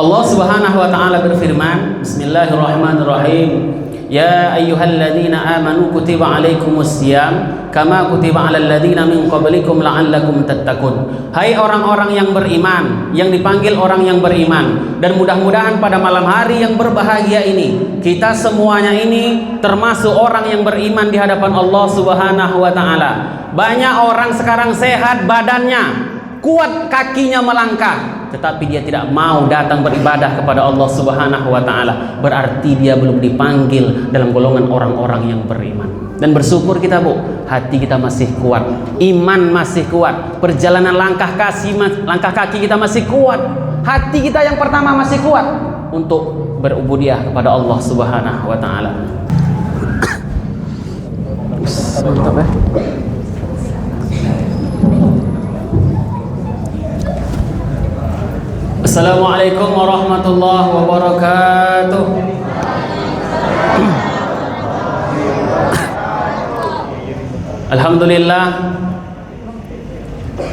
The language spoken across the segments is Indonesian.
Allah Subhanahu wa taala berfirman, Bismillahirrahmanirrahim. Ya ayyuhalladzina amanu kutiba alaikumusiyam kama kutiba alal ladzina min qablikum la'allakum tattaqun. Hai orang-orang yang beriman, yang dipanggil orang yang beriman, dan mudah-mudahan pada malam hari yang berbahagia ini kita semuanya ini termasuk orang yang beriman di hadapan Allah Subhanahu wa taala. Banyak orang sekarang sehat badannya, kuat kakinya melangkah, tetapi dia tidak mau datang beribadah kepada Allah Subhanahu wa taala. Berarti dia belum dipanggil dalam golongan orang-orang yang beriman. Dan bersyukur kita, Bu, hati kita masih kuat, iman masih kuat, perjalanan langkah kaki kita masih kuat, hati kita yang pertama masih kuat untuk berubudiah kepada Allah Subhanahu wa taala. Mantap ya. Assalamualaikum warahmatullahi wabarakatuh.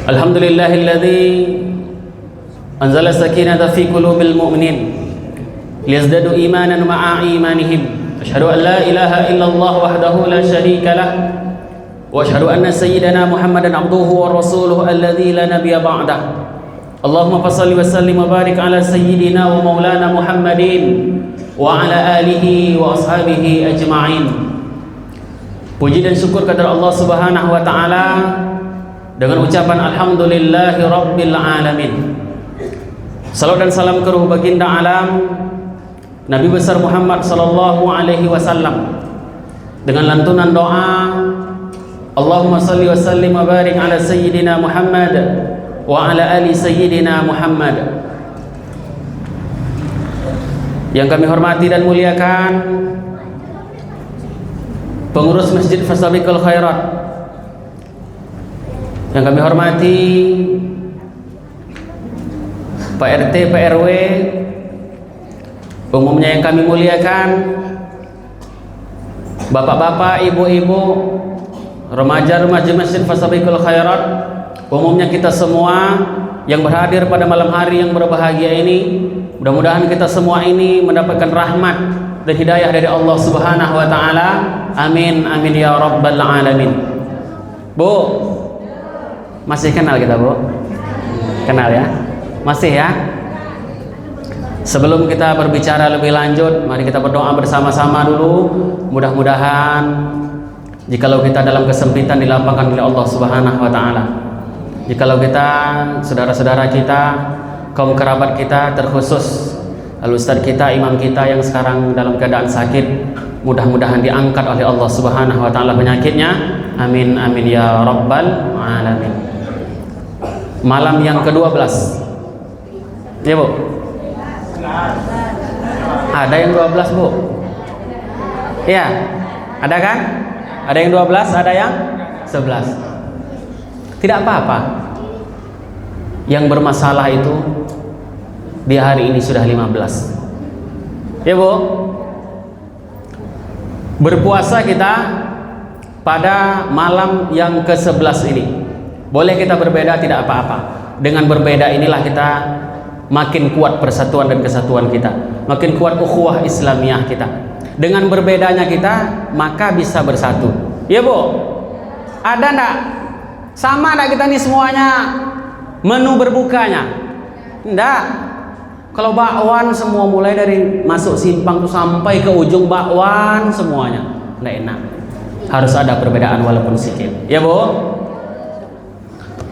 Alhamdulillahilladzi anzala sakinata fi qulubil mu'minin liyazdadu imanan ma'a imanihim. Asyhadu an la ilaha illallah wahdahu la syarika lah wa asyhadu anna sayyidana Muhammadan abduhu wa rasuluhu alladzi la nabiyya ba'dah. Allahumma fassalli wa sallim wa barik ala sayyidina wa maulana Muhammadin wa ala alihi wa ashabihi ajma'in. Puji dan syukur kepada Allah Subhanahu wa taala dengan ucapan alhamdulillahi rabbil alamin. Salam dan salam ke ruh baginda alam Nabi besar Muhammad sallallahu alaihi wasallam dengan lantunan doa Allahumma salli wa sallim wa barik ala sayyidina Muhammad wa ala ali sayyidina Muhammad. Yang kami hormati dan muliakan pengurus Masjid Fastabiqul Khairat, yang kami hormati Pak RT, Pak RW, umumnya yang kami muliakan bapak-bapak, ibu-ibu, remaja-remaja Masjid Fastabiqul Khairat, umumnya kita semua yang berhadir pada malam hari yang berbahagia ini. Mudah-mudahan kita semua ini mendapatkan rahmat dan hidayah dari Allah Subhanahu wa taala. Amin amin ya rabbal alamin. Bu, masih kenal kita, Bu? Kenal ya? Masih ya? Sebelum kita berbicara lebih lanjut, mari kita berdoa bersama-sama dulu. Mudah-mudahan jikalau kita dalam kesempitan dilapangkan oleh Allah Subhanahu wa taala. Jikalau kita, saudara-saudara kita, kaum kerabat kita, terkhusus al-ustadz kita, imam kita yang sekarang dalam keadaan sakit, mudah-mudahan diangkat oleh Allah Subhanahu wa taala penyakitnya. Amin amin ya rabbal alamin. Malam yang ke-12. Ya, Bu? Ada yang 12, Bu? Iya. Ada kan? Ada yang 12, ada yang 11. Tidak apa-apa. Yang bermasalah itu di hari ini sudah 15. Ya, Bu? Berpuasa kita pada malam yang ke-11 ini. Boleh kita berbeda, tidak apa-apa. Dengan berbeda inilah kita makin kuat persatuan dan kesatuan kita, makin kuat ukhuwah Islamiyah kita. Dengan berbedanya kita, maka bisa bersatu. Ya, Bu? Ada enggak? Sama enggak kita nih semuanya menu berbukanya? Enggak. Kalau bakwan semua mulai dari masuk simpang tuh sampai ke ujung bakwan semuanya enggak enak. Harus ada perbedaan walaupun sedikit. Ya, Bu?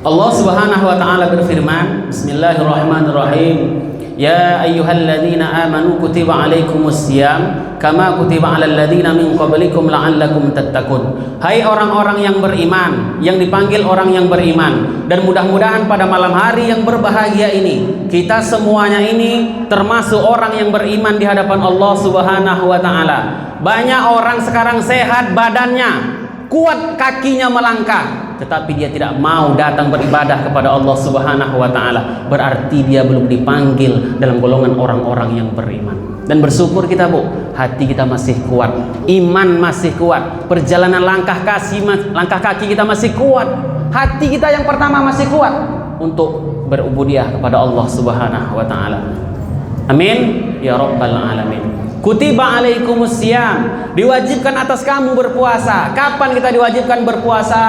Allah Subhanahu wa taala berfirman, Bismillahirrahmanirrahim. Ya ayyuhalladzina amanu kutiba alaikumusiyam kama kutiba alal ladzina min qablikum la'allakum tattaqun. Hai orang-orang yang beriman, yang dipanggil orang yang beriman, dan mudah-mudahan pada malam hari yang berbahagia ini kita semuanya ini termasuk orang yang beriman di hadapan Allah Subhanahu wa taala. Banyak orang sekarang sehat badannya, kuat kakinya melangkah, tetapi dia tidak mau datang beribadah kepada Allah Subhanahu wa taala. Berarti dia belum dipanggil dalam golongan orang-orang yang beriman. Dan bersyukur kita, Bu, hati kita masih kuat, iman masih kuat, perjalanan langkah kaki kita masih kuat, hati kita yang pertama masih kuat untuk berubudiah kepada Allah Subhanahu wa taala. Amin ya rabbal alamin. Kutiba alaikumus siyam, diwajibkan atas kamu berpuasa. Kapan kita diwajibkan berpuasa?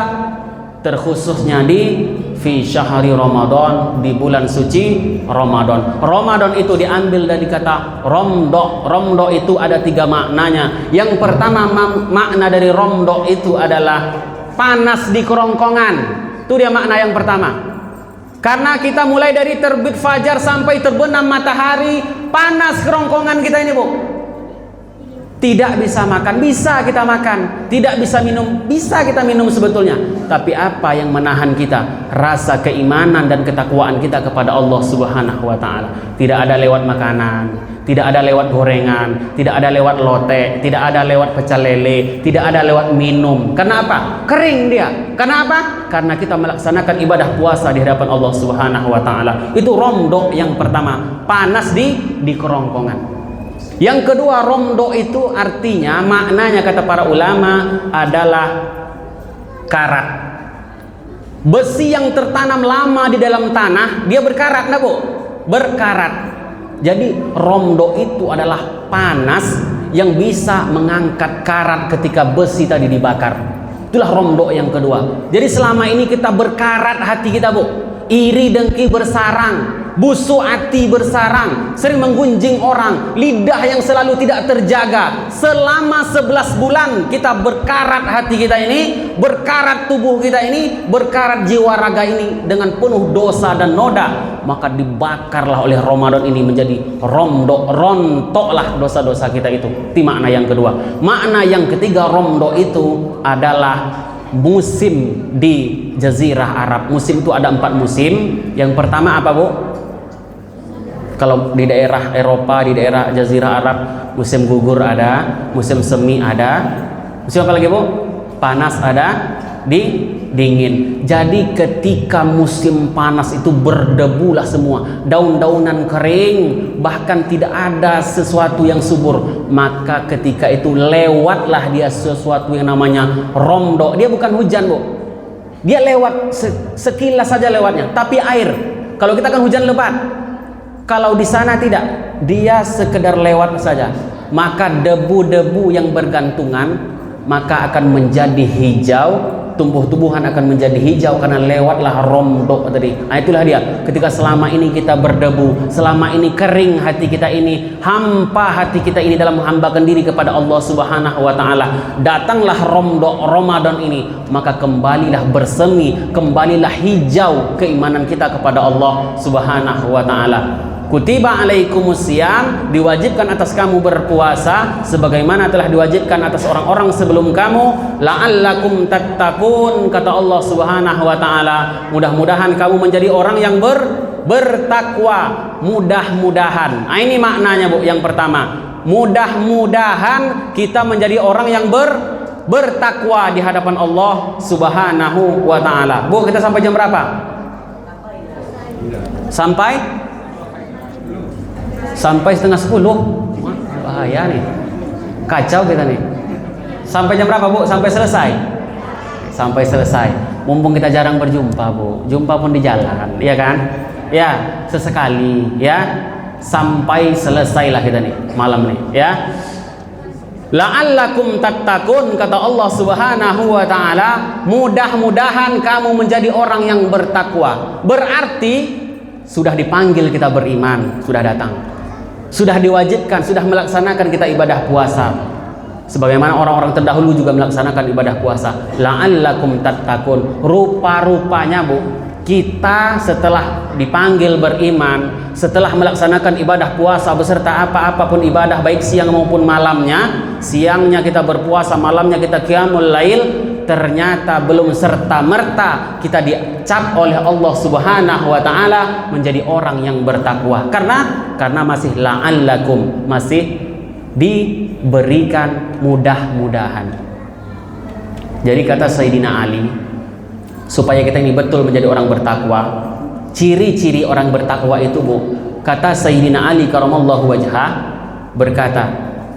Terkhususnya di fi syahri Ramadan, di bulan suci Ramadan. Ramadan itu diambil dari kata romdo. Romdo itu ada 3 maknanya. Yang pertama makna dari romdo itu adalah panas di kerongkongan. Itu dia makna yang pertama. Karena kita mulai dari terbit fajar sampai terbenam matahari, panas kerongkongan kita ini, Bu. Tidak bisa makan, bisa kita makan. Tidak bisa minum, bisa kita minum sebetulnya. Tapi apa yang menahan kita? Rasa keimanan dan ketakwaan kita kepada Allah Subhanahu wa taala. Tidak ada lewat makanan, tidak ada lewat gorengan, tidak ada lewat lotek, tidak ada lewat pecel lele, tidak ada lewat minum. Kenapa? Kering dia. Kenapa? Karena kita melaksanakan ibadah puasa di hadapan Allah Subhanahu wa taala. Itu romdo yang pertama, panas di kerongkongan. Yang kedua, romdo itu artinya, maknanya kata para ulama adalah karat. Besi yang tertanam lama di dalam tanah, dia berkarat, nah, Bu? Berkarat. Jadi romdo itu adalah panas yang bisa mengangkat karat ketika besi tadi dibakar. Itulah romdo yang kedua. Jadi selama ini kita berkarat hati kita, Bu. Iri dengki bersarang, busuk hati bersarang, sering menggunjing orang, lidah yang selalu tidak terjaga. Selama 11 bulan kita berkarat hati kita ini, berkarat tubuh kita ini, berkarat jiwa raga ini dengan penuh dosa dan noda. Maka dibakarlah oleh Ramadan ini menjadi romdo, rontoklah dosa-dosa kita itu. Itu makna yang kedua. Makna yang ketiga, romdo itu adalah musim di Jazirah Arab. Musim itu ada 4 musim. Yang pertama apa, Bu? Kalau di daerah Eropa, di daerah Jazirah Arab, musim gugur ada, musim semi ada, musim apa lagi, Bu? Panas ada, dingin. Jadi ketika musim panas itu berdebulah semua, daun-daunan kering, bahkan tidak ada sesuatu yang subur. Maka ketika itu lewatlah dia sesuatu yang namanya romdo. Dia bukan hujan, Bu. Dia lewat sekilas saja lewatnya, tapi air. Kalau kita kan hujan lebat. Kalau di sana tidak, dia sekedar lewat saja. Maka debu-debu yang bergantungan maka akan menjadi hijau, tumbuh-tumbuhan akan menjadi hijau karena lewatlah romdo tadi. Nah, itulah dia. Ketika selama ini kita berdebu, selama ini kering hati kita ini, hampa hati kita ini dalam menghambakan diri kepada Allah Subhanahu wa taala, datanglah romdo Ramadan ini, maka kembalilah bersemi, kembalilah hijau keimanan kita kepada Allah Subhanahu wa taala. Kutiba alaikumus siyam, diwajibkan atas kamu berpuasa sebagaimana telah diwajibkan atas orang-orang sebelum kamu, la'allakum tattaqun, kata Allah Subhanahu wa taala, mudah-mudahan kamu menjadi orang yang bertakwa. Mudah-mudahan. Nah, ini maknanya, Bu, yang pertama. Mudah-mudahan kita menjadi orang yang bertakwa di hadapan Allah Subhanahu wa taala. Bu, kita sampai jam berapa? Sampai setengah 10. Bahaya nih, kacau kita nih. Sampai jam berapa, Bu? Sampai selesai. Sampai selesai. Mumpung kita jarang berjumpa, Bu. Jumpa pun di jalan, ya kan? Ya, sesekali, ya. Sampai selesailah kita nih malam nih, ya. La'allakum tattaqun, kata Allah Subhanahu wa taala, mudah-mudahan kamu menjadi orang yang bertakwa. Berarti sudah dipanggil kita beriman, sudah datang. Sudah diwajibkan, sudah melaksanakan kita ibadah puasa. Sebagaimana orang-orang terdahulu juga melaksanakan ibadah puasa. La'allakum tattaqun. Rupa-rupanya, Bu, kita setelah dipanggil beriman, setelah melaksanakan ibadah puasa beserta apa-apapun ibadah baik siang maupun malamnya, siangnya kita berpuasa, malamnya kita qiyamul lail, ternyata belum serta-merta kita dicap oleh Allah Subhanahu wa taala menjadi orang yang bertakwa. Karena masih la'allakum, masih diberikan mudah-mudahan. Jadi kata Sayyidina Ali, supaya kita ini betul menjadi orang bertakwa, ciri-ciri orang bertakwa itu, Bu, kata Sayyidina Ali karamallahu wajhah, berkata,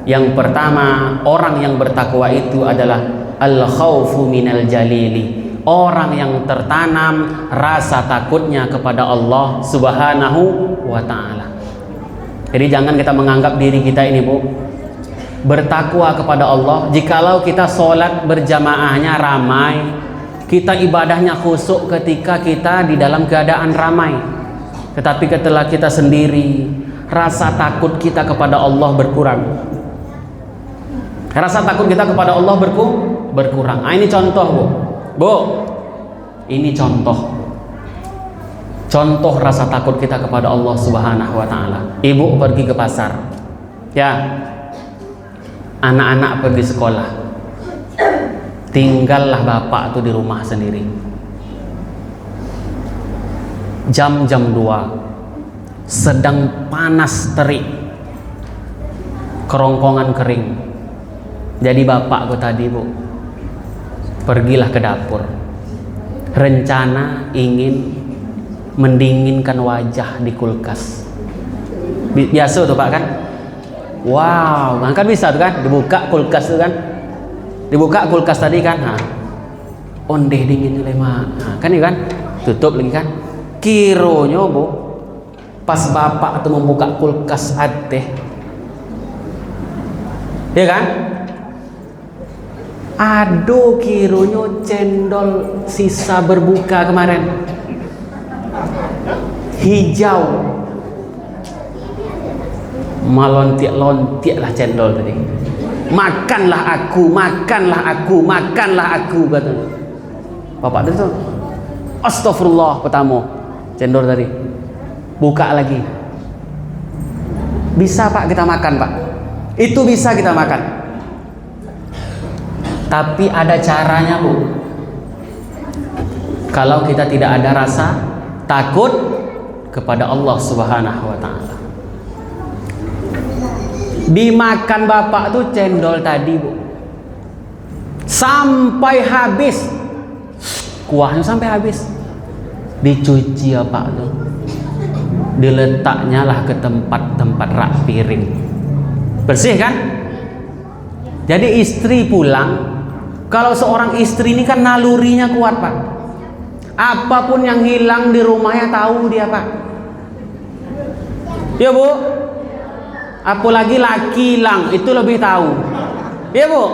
yang pertama, orang yang bertakwa itu adalah al-khaufu minal jalili, orang yang tertanam rasa takutnya kepada Allah Subhanahu wa ta'ala. Jadi jangan kita menganggap diri kita ini, Bu, bertakwa kepada Allah jikalau kita sholat berjamaahnya ramai, kita ibadahnya khusyuk ketika kita di dalam keadaan ramai. Tetapi ketika kita sendiri, rasa takut kita kepada Allah berkurang. Rasa takut kita kepada Allah berkurang. Nah, ini contoh, Bu. Bu, ini contoh rasa takut kita kepada Allah Subhanahu wa Ta'ala. Ibu pergi ke pasar, ya, anak-anak pergi sekolah, tinggallah bapak tuh di rumah sendiri. Jam 2 sedang panas terik, kerongkongan kering. Jadi bapakku tadi, Bu, pergilah ke dapur, rencana ingin mendinginkan wajah di kulkas. Biasa tuh Pak kan? Wow, kan bisa tuh kan? Dibuka kulkas tuh kan? Dibuka kulkas tadi kan? Nah, ondeh dingin nilai mah, nah, kan ya kan? Tutup lagi kan? Kironya, Bu, pas bapak tuh membuka kulkas adeh, ya kan? Aduh, kironya cendol sisa berbuka kemarin hijau, melontiak lah cendol tadi. Makanlah aku kata bapak itu. Astagfirullah, pertama cendol tadi buka lagi. Bisa Pak kita makan, Pak, itu bisa kita makan, tapi ada caranya, Bu. Kalau kita tidak ada rasa takut kepada Allah Subhanahu wa Ta'ala, dimakan bapak tuh cendol tadi, Bu, sampai habis, kuahnya sampai habis, dicuci ya Pak tuh, diletaknya lah ke tempat-tempat rak piring, bersih kan? Jadi istri pulang, kalau seorang istri ini kan nalurinya kuat, Pak. Apapun yang hilang di rumahnya tahu dia, Pak. Ya, Bu. Apalagi laki hilang, itu lebih tahu. Ya, Bu.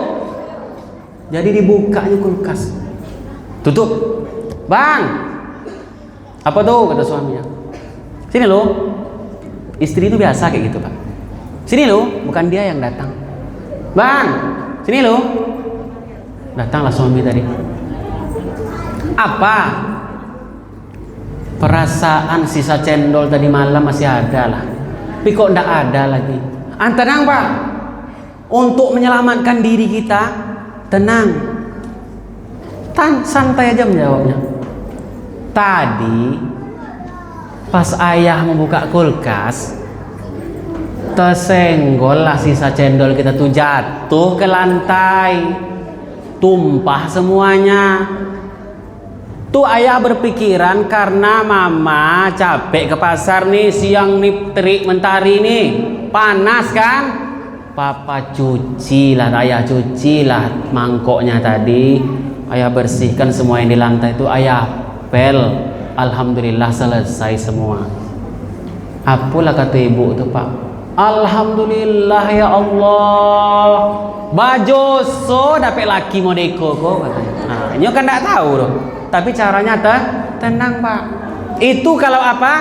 Jadi dibukanya kulkas, tutup. Bang, apa tuh, kata suaminya. Sini lo. Istri itu biasa kayak gitu, Pak. Sini lo, bukan dia yang datang. Bang, sini lo. Datanglah suami tadi. Apa? Perasaan sisa cendol tadi malam masih ada lah, tapi kok ndak ada lagi. Tenang Pak, untuk menyelamatkan diri kita, tenang, santai aja menjawabnya. Tadi pas ayah membuka kulkas, tersenggol lah sisa cendol kita tuh, jatuh ke lantai, tumpah semuanya. Tuh ayah berpikiran karena mama capek ke pasar nih, siang nih terik mentari nih, panas kan, papa cucilah, ayah cucilah mangkoknya tadi, ayah bersihkan semua yang di lantai itu, ayah pel, alhamdulillah selesai semua. Apalah kata ibu tuh Pak, alhamdulillah ya Allah, baju so dapat laki modeko kok katanya. Nah, ini kan enggak tahu loh. Tapi caranya tenang Pak. Itu kalau apa?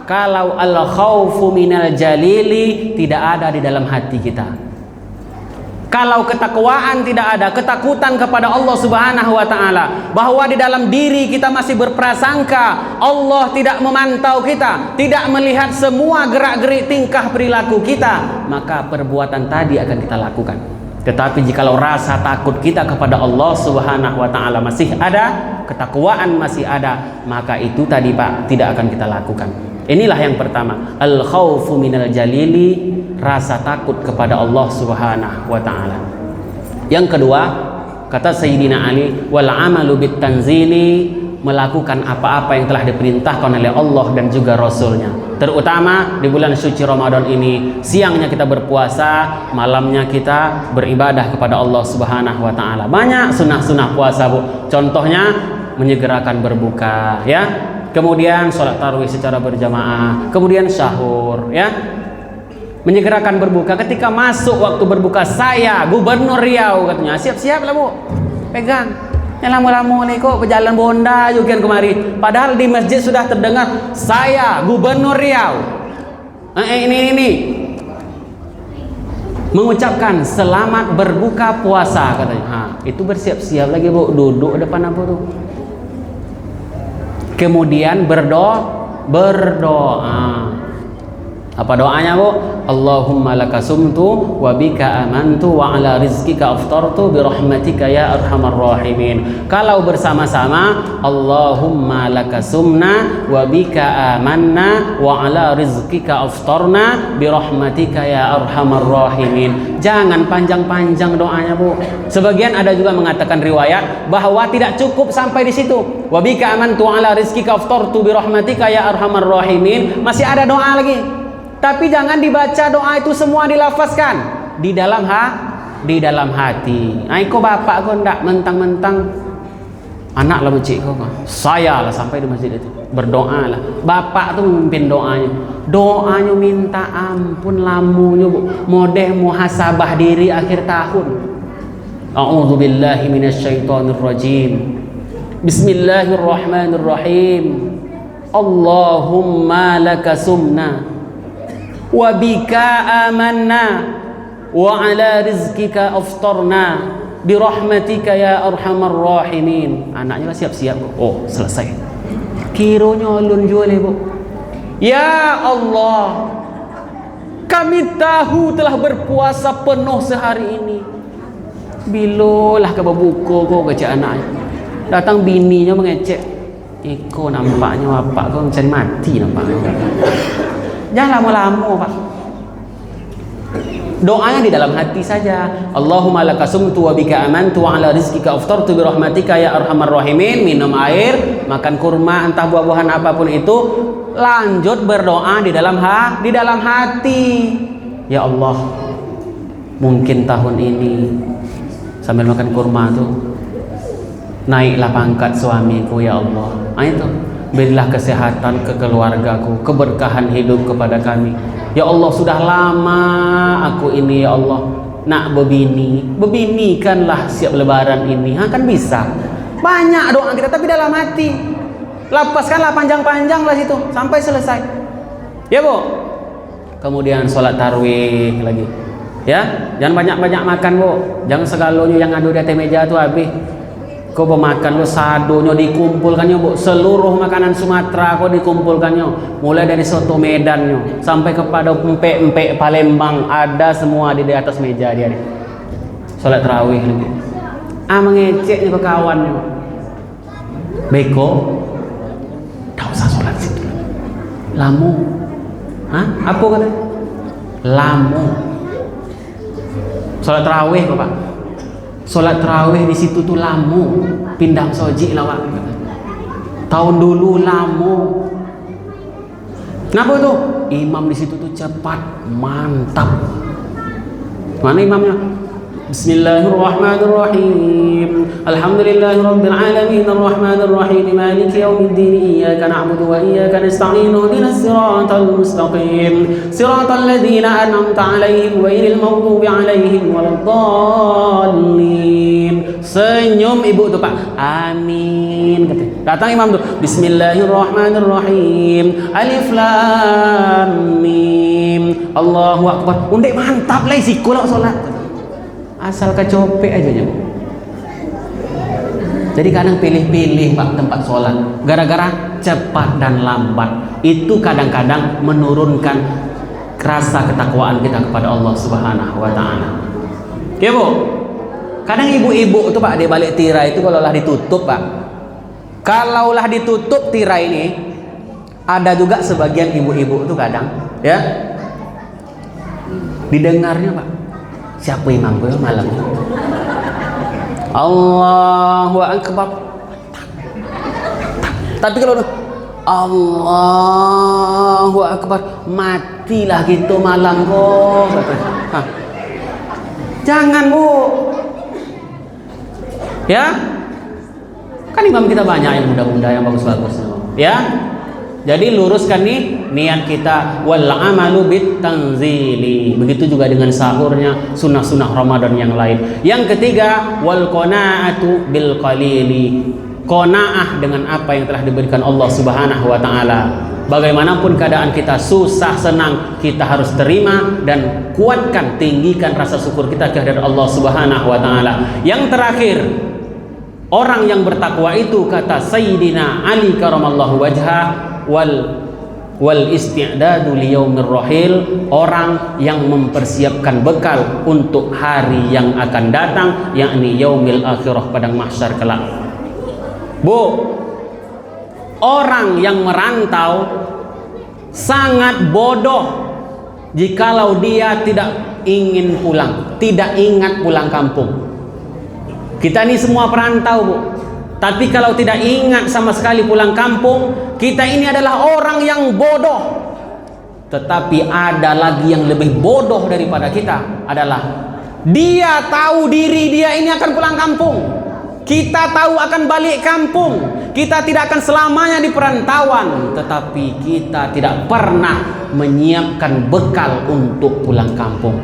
Kalau al-khaufu minal jalili tidak ada di dalam hati kita. Kalau ketakwaan tidak ada, ketakutan kepada Allah Subhanahu wa Ta'ala, bahwa di dalam diri kita masih berprasangka Allah tidak memantau kita, tidak melihat semua gerak-gerik tingkah perilaku kita, maka perbuatan tadi akan kita lakukan. Tetapi jikalau rasa takut kita kepada Allah Subhanahu wa Ta'ala masih ada, ketakwaan masih ada, maka itu tadi Pak tidak akan kita lakukan. Inilah yang pertama, al-khaufu minal jalili, rasa takut kepada Allah Subhanahu wa Ta'ala. Yang kedua, kata Sayyidina Ali, wal amalu bit tanzili, melakukan apa-apa yang telah diperintahkan oleh Allah dan juga Rasulnya. Terutama di bulan suci Ramadan ini, siangnya kita berpuasa, malamnya kita beribadah kepada Allah Subhanahu wa Ta'ala. Banyak sunnah-sunnah puasa, Bu. Contohnya menyegerakan berbuka, ya. Kemudian sholat tarawih secara berjamaah, kemudian sahur, ya. menyegerakan berbuka. Ketika masuk waktu berbuka, saya Gubernur Riau katanya, siap-siap lah Bu, pegang. Yang lama-lama nih kok berjalan bonda juga kemari. Padahal di masjid sudah terdengar, saya Gubernur Riau. Ini mengucapkan selamat berbuka puasa katanya. Itu bersiap-siap lagi Bu, duduk depan apa tuh. Kemudian berdoa. Apa doanya Bu? Allahumma laka sumtu wa bika amantu wa ala rizkika aftartu bi rahmatika ya arhamar rahimin. Kalau bersama-sama, Allahumma laka sumna wa bika amanna wa ala rizkika aftarna bi rahmatika ya arhamar rahimin. Jangan panjang-panjang doanya Bu. Sebagian ada juga mengatakan riwayat bahwa tidak cukup sampai di situ. Wa bika amantu wa ala rizkika aftartu bi rahmatika ya arhamar rahimin. Masih ada doa lagi. Tapi jangan dibaca doa itu semua dilafazkan di dalam hati. Kok bapak kok ndak mentang-mentang anak lah becik kok. Saya lah sampai di masjid itu berdoa lah. Bapak tuh memimpin doanya. Doanya minta ampun lamunya Bu. Modeh muhasabah diri akhir tahun. A'udzubillahi minasyaitonirrajim. Bismillahirrahmanirrahim. Allahumma laka sumna wa bika amanna wa ala rizkika aftarna bi rahmatika ya arhamar rahimin. Anaknya lah siap-siap. Oh, selesai. Kironya ulun jual Bu. Ya Allah, kami tahu telah berpuasa penuh sehari ini. Bilolah ke berbuka kok kecik anaknya. Datang bininya mengecek. Iko nampaknya bapak kau mencari mati nampaknya. Jangan lama-lama Pak. Doanya di dalam hati saja. Allahumma laka sumtu wa bika amantu wa ala rizkika aftartu bi rahmatika ya arhamar rahimin. Minum air, makan kurma, entah buah-buahan apapun itu, lanjut berdoa di dalam hati. Ya Allah, mungkin tahun ini sambil makan kurma tuh naiklah pangkat suamiku ya Allah. Itu berilah kesehatan ke keluargaku, keberkahan hidup kepada kami. Ya Allah, sudah lama aku ini ya Allah nak bebinikanlah siap lebaran ini. Kan bisa. Banyak doa kita tapi dalam hati. Lapaskanlah panjang-panjang lah situ sampai selesai. Ya Bu. Kemudian sholat tarawih lagi. Ya, jangan banyak-banyak makan Bu. Jangan segalanya yang ada di atas meja tuh habis. Kau pemakan lo sadonya dikumpulkannya Bu, seluruh makanan Sumatera kau dikumpulkannya, mulai dari soto Medannya sampai kepada empek-empek Palembang, ada semua di atas meja dia nih. Salat tarawih lagi. Mengeceknya ke kawannya. Beko, tak usah sholat situ. Lamu, apa kata? Lamu. Salat tarawih Bapak. Sholat tarawih di situ tuh lamu, pindang soji lawak. Tahun dulu lamu. Kenapa tuh? Imam di situ tuh cepat, mantap. Mana imamnya? Bismillahirrahmanirrahim. Alhamdulillahirabbil alamin arrahmanir rahim maliki yaumiddin iyyaka na'budu wa iyyaka nasta'in ihdinas siratal mustaqim siratal ladzina an'amta 'alaihim ghairil maghdubi 'alaihim waladdallin. Senyum ibu tuh Pak. Amin kata. Datang imam tuh. Bismillahirrahmanirrahim. Alif lam mim. Allahu akbar. Undek mantap lah isi kalau salat. Asal kecopek aja ya. Jadi kadang pilih-pilih Pak tempat sholat. Gara-gara cepat dan lambat itu kadang-kadang menurunkan rasa ketakwaan kita kepada Allah Subhanahu wa taala. Ya Bu. Kadang ibu-ibu itu Pak di balik tirai itu kalau lah ditutup Pak. Kalau lah ditutup tirai ini, ada juga sebagian ibu-ibu itu kadang ya didengarnya Pak. Siapa imam gue malam ini? Allahu akbar. Tapi kalau Allahu akbar, matilah gitu malam kok. Jangan Bu. Ya. Kan imam kita banyak yang muda-muda yang bagus-bagus. Ya. Jadi luruskan nih niat kita, wal amalu bit tanzili. Begitu juga dengan sahurnya, sunnah-sunnah Ramadan yang lain. Yang ketiga, wal qanaatu bil qalili. Qanaah dengan apa yang telah diberikan Allah Subhanahu wa taala. Bagaimanapun keadaan kita, susah senang, kita harus terima dan kuatkan, tinggikan rasa syukur kita kehadirat Allah Subhanahu wa taala. Yang terakhir, orang yang bertakwa itu, kata Sayyidina Ali karamallahu wajhah, wal isti'dadu liyaumir rahil, orang yang mempersiapkan bekal untuk hari yang akan datang, yakni yaumil akhirah, padang mahsyar kelak. Bu, orang yang merantau sangat bodoh jikalau dia tidak ingin pulang, tidak ingat pulang kampung. Kita ini semua perantau, Bu. Tapi kalau tidak ingat sama sekali pulang kampung, kita ini adalah orang yang bodoh. Tetapi ada lagi yang lebih bodoh daripada kita, adalah dia tahu diri dia ini akan pulang kampung. Kita tahu akan balik kampung. Kita tidak akan selamanya di perantauan, tetapi kita tidak pernah menyiapkan bekal untuk pulang kampung.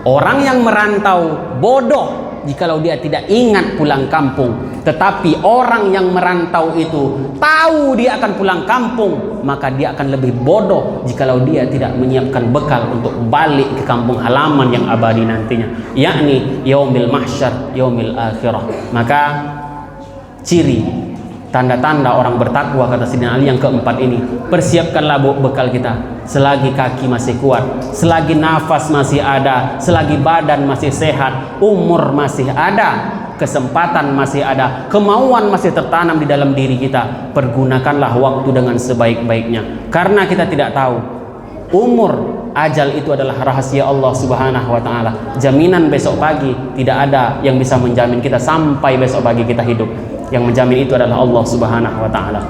Orang yang merantau bodoh jikalau dia tidak ingat pulang kampung. Tetapi orang yang merantau itu tahu dia akan pulang kampung, maka dia akan lebih bodoh jikalau dia tidak menyiapkan bekal untuk balik ke kampung halaman yang abadi nantinya, yakni yaumil mahsyar, yaumil akhirah. Maka ciri tanda-tanda orang bertakwa, kata Sayyidina Ali, yang keempat ini, persiapkanlah bekal kita selagi kaki masih kuat, selagi nafas masih ada, selagi badan masih sehat, umur masih ada, kesempatan masih ada, kemauan masih tertanam di dalam diri kita. Pergunakanlah waktu dengan sebaik-baiknya, karena kita tidak tahu umur, ajal itu adalah rahasia Allah Subhanahu wa taala. Jaminan besok pagi tidak ada yang bisa menjamin kita sampai besok pagi kita hidup. Yang menjamin itu adalah Allah Subhanahu wa taala.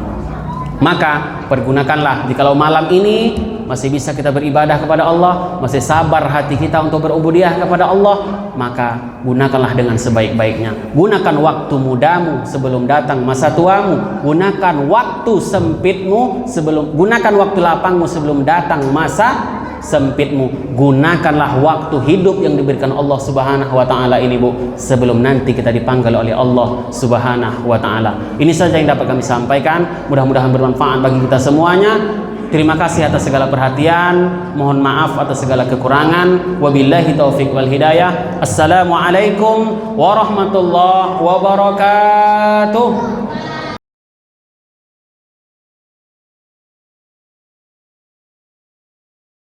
Maka pergunakanlah, jikalau malam ini masih bisa kita beribadah kepada Allah, masih sabar hati kita untuk berubudiah kepada Allah, maka gunakanlah dengan sebaik-baiknya. Gunakan waktu mudamu sebelum datang masa tuamu. Gunakan waktu sempitmu gunakan waktu lapangmu sebelum datang masa sempitmu. Gunakanlah waktu hidup yang diberikan Allah Subhanahu wa taala ini, Bu, sebelum nanti kita dipanggil oleh Allah Subhanahu wa taala. Ini saja yang dapat kami sampaikan. Mudah-mudahan bermanfaat bagi kita semuanya. Terima kasih atas segala perhatian. Mohon maaf atas segala kekurangan. Wabillahi taufik wal hidayah. Assalamualaikum warahmatullahi wabarakatuh.